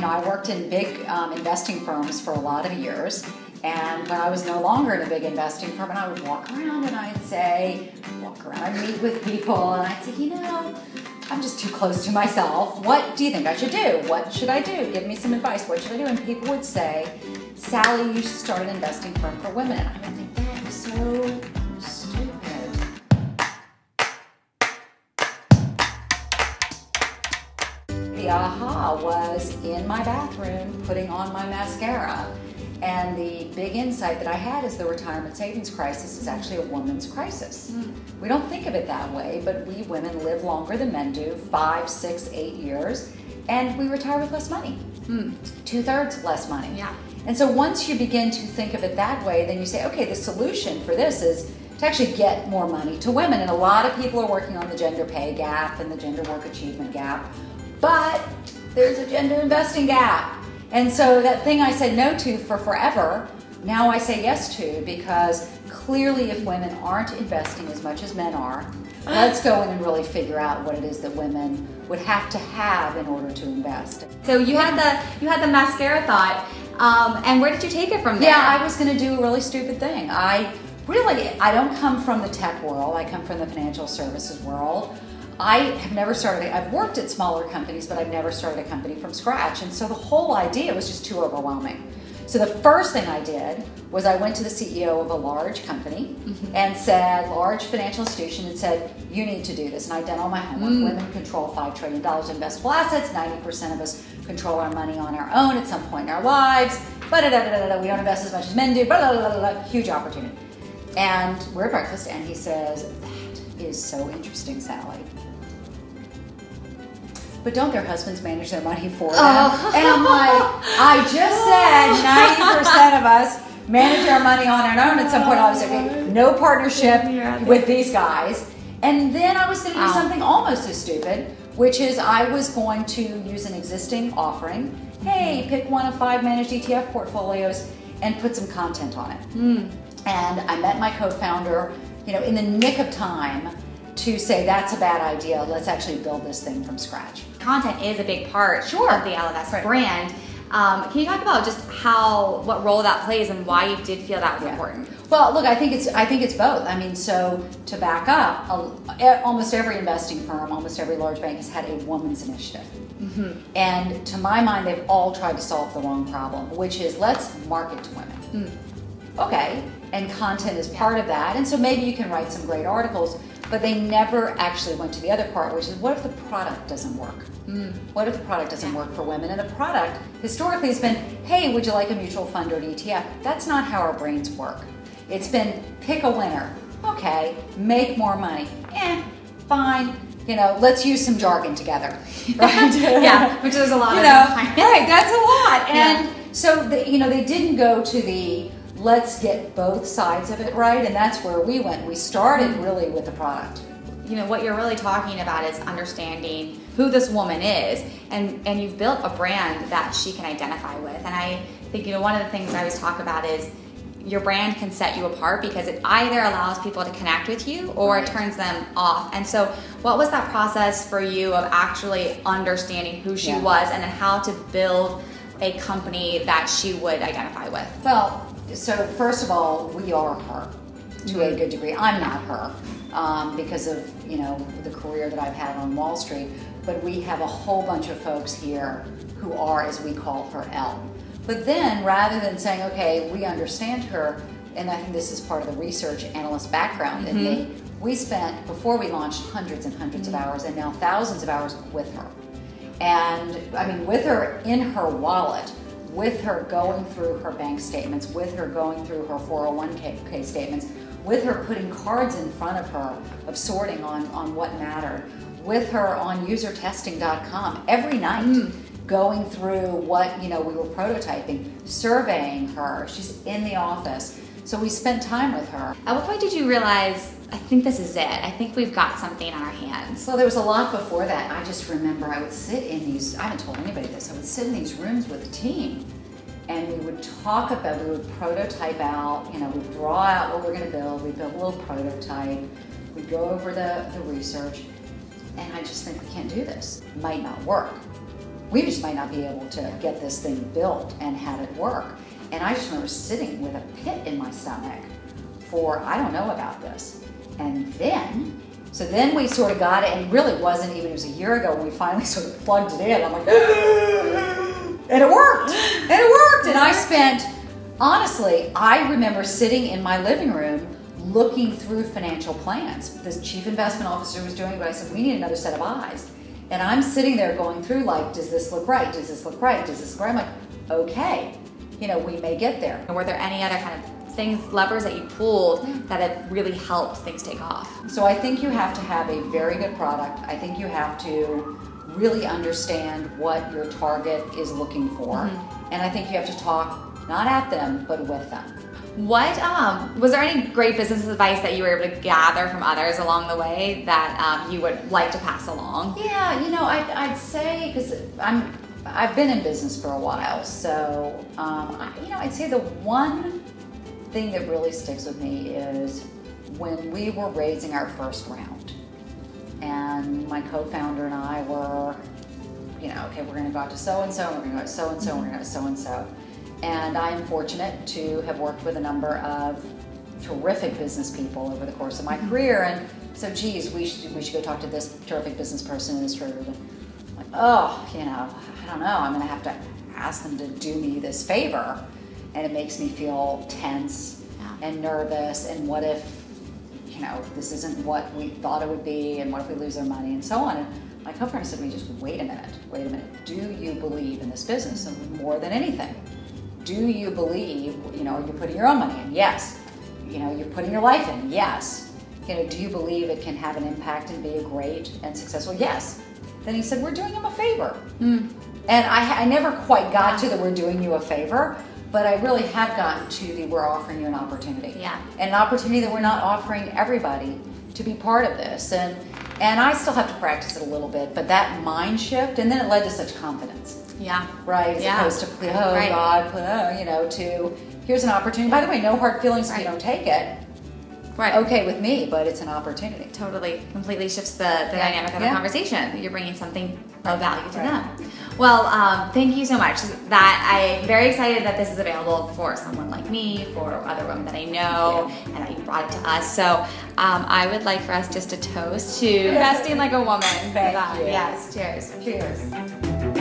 I worked in big investing firms for a lot of years. And when I was no longer in a big investing firm, and I would walk around and I'd meet with people, and I'd say, I'm just too close to myself. What do you think I should do? What should I do? Give me some advice. What should I do? And people would say, Sallie, you should start an investing firm for women. And I would think, that is so stupid. The aha was in my bathroom putting on my mascara. And the big insight that I had is the retirement savings crisis is actually a woman's crisis. We don't think of it that way, but we women live longer than men do, 5, 6, 8 years, and we retire with less money. 2/3 less money. Yeah. And so once you begin to think of it that way, then you say, okay, the solution for this is to actually get more money to women. And a lot of people are working on the gender pay gap and the gender work achievement gap, but there's a gender investing gap. And so that thing I said no to for forever, now I say yes to, because clearly if women aren't investing as much as men are, let's go in and really figure out what it is that women would have to have in order to invest. So you had the mascara thought, and where did you take it from there? Yeah, I was going to do a really stupid thing. I don't come from the tech world. I come from the financial services world. I have never started, I've worked at smaller companies, but I've never started a company from scratch. And so the whole idea was just too overwhelming. So the first thing I did was I went to the CEO of a large company and said, large financial institution, and said, you need to do this. And I'd done all my homework. Women control $5 trillion in investable assets. 90% of us control our money on our own at some point in our lives. We don't invest as much as men do. Huge opportunity. And we're at breakfast, and he says, that is so interesting, Sallie. But don't their husbands manage their money for them? And I'm like, I just said 90% of us manage our money on our own at some point. I was like, no partnership with these guys. And then I was going to do something almost as stupid, which is I was going to use an existing offering. Hey, pick one of 5 managed ETF portfolios and put some content on it. And I met my co-founder, in the nick of time to say that's a bad idea. Let's actually build this thing from scratch. Content is a big part of the Ellevest brand. Can you talk about just what role that plays and why you did feel that was important? Well, look, I think it's both. I mean, so to back up, almost every investing firm, almost every large bank has had a woman's initiative. And to my mind, they've all tried to solve the wrong problem, which is let's market to women. Okay, and content is part of that. And so maybe you can write some great articles, but they never actually went to the other part, which is what if the product doesn't work? What if the product doesn't work for women? And the product historically has been, hey, would you like a mutual fund or an ETF? That's not how our brains work. It's been pick a winner. Okay, make more money. Fine. Let's use some jargon together. Right? Yeah, which there's a lot of. Right, that's a lot. And so they didn't go to the let's get both sides of it right, and that's where we went. We started really with the product. What you're really talking about is understanding who this woman is, and you've built a brand that she can identify with. And I think one of the things I always talk about is your brand can set you apart because it either allows people to connect with you or it turns them off. And so what was that process for you of actually understanding who she was and then how to build a company that she would identify with? Well, so first of all, we are her to a good degree. I'm not her because of the career that I've had on Wall Street, but we have a whole bunch of folks here who are, as we call her, Elle. But then rather than saying, okay, we understand her, and I think this is part of the research analyst background in me, we spent, before we launched, hundreds and hundreds of hours and now thousands of hours with her. And I mean, with her in her wallet, with her going through her bank statements, with her going through her 401k statements, with her putting cards in front of her of sorting on what mattered, with her on usertesting.com every night, going through what we were prototyping, surveying her. She's in the office. So we spent time with her. At what point did you realize, I think this is it. I think we've got something on our hands? Well, there was a lot before that. I just remember I would sit in these, I haven't told anybody this, I would sit in these rooms with the team and we would talk about, we would prototype out, we'd draw out what we're going to build, we'd build a little prototype, we'd go over the research, and I just think we can't do this. It might not work. we just might not be able to get this thing built and have it work. And I just remember sitting with a pit in my stomach for, I don't know about this. And then, so then we sort of got it, and really it wasn't even, it was a year ago when we finally sort of plugged it in. I'm like, and it worked, and it worked. And I spent, honestly, I remember sitting in my living room looking through financial plans. The chief investment officer was doing it, but I said, we need another set of eyes. And I'm sitting there going through like, does this look right? Does this look right? Does this look right? I'm like, okay, you know, we may get there. Were there any other kind of things, levers that you pulled that have really helped things take off? So I think you have to have a very good product. I think you have to really understand what your target is looking for. And I think you have to talk not at them, but with them. What, was there any great business advice that you were able to gather from others along the way that you would like to pass along? Yeah, you know, I'd say, because I've been in business for a while, so, you know, I'd say the one thing that really sticks with me is when we were raising our first round, and my co-founder and I were, you know, okay, we're going to go out to so-and-so, we're going to go to so-and-so, we're going to go to so-and-so. And I am fortunate to have worked with a number of terrific business people over the course of my career. And so, geez, we should go talk to this terrific business person in this room. Like, oh, you know, I don't know. I'm going to have to ask them to do me this favor. And it makes me feel tense and nervous. And what if, you know, this isn't what we thought it would be? And what if we lose our money and so on? And my co-founder said to me, just wait a minute. Do you believe in this business? And more than anything, do you believe, you know, you're putting your own money in? Yes. You know, you're putting your life in? Yes. You know, do you believe it can have an impact and be a great and successful? Yes. Then he said, we're doing him a favor. And I never quite got to the we're doing you a favor, but I really have gotten to the we're offering you an opportunity. Yeah. And an opportunity that we're not offering everybody to be part of this. And I still have to practice it a little bit, but that mind shift, and then it led to such confidence. Yeah. Right, as opposed to, oh right. God, you know, to here's an opportunity. By the way, no hard feelings if you don't take it. Right. Okay with me, but it's an opportunity. Totally, completely shifts the dynamic of the conversation. You're bringing something of value to them. Well, thank you so much. I'm very excited that this is available for someone like me, for other women that I know, and that you brought it to us. So I would like for us just to toast to investing like a woman. Thank you. Yes, cheers. Cheers.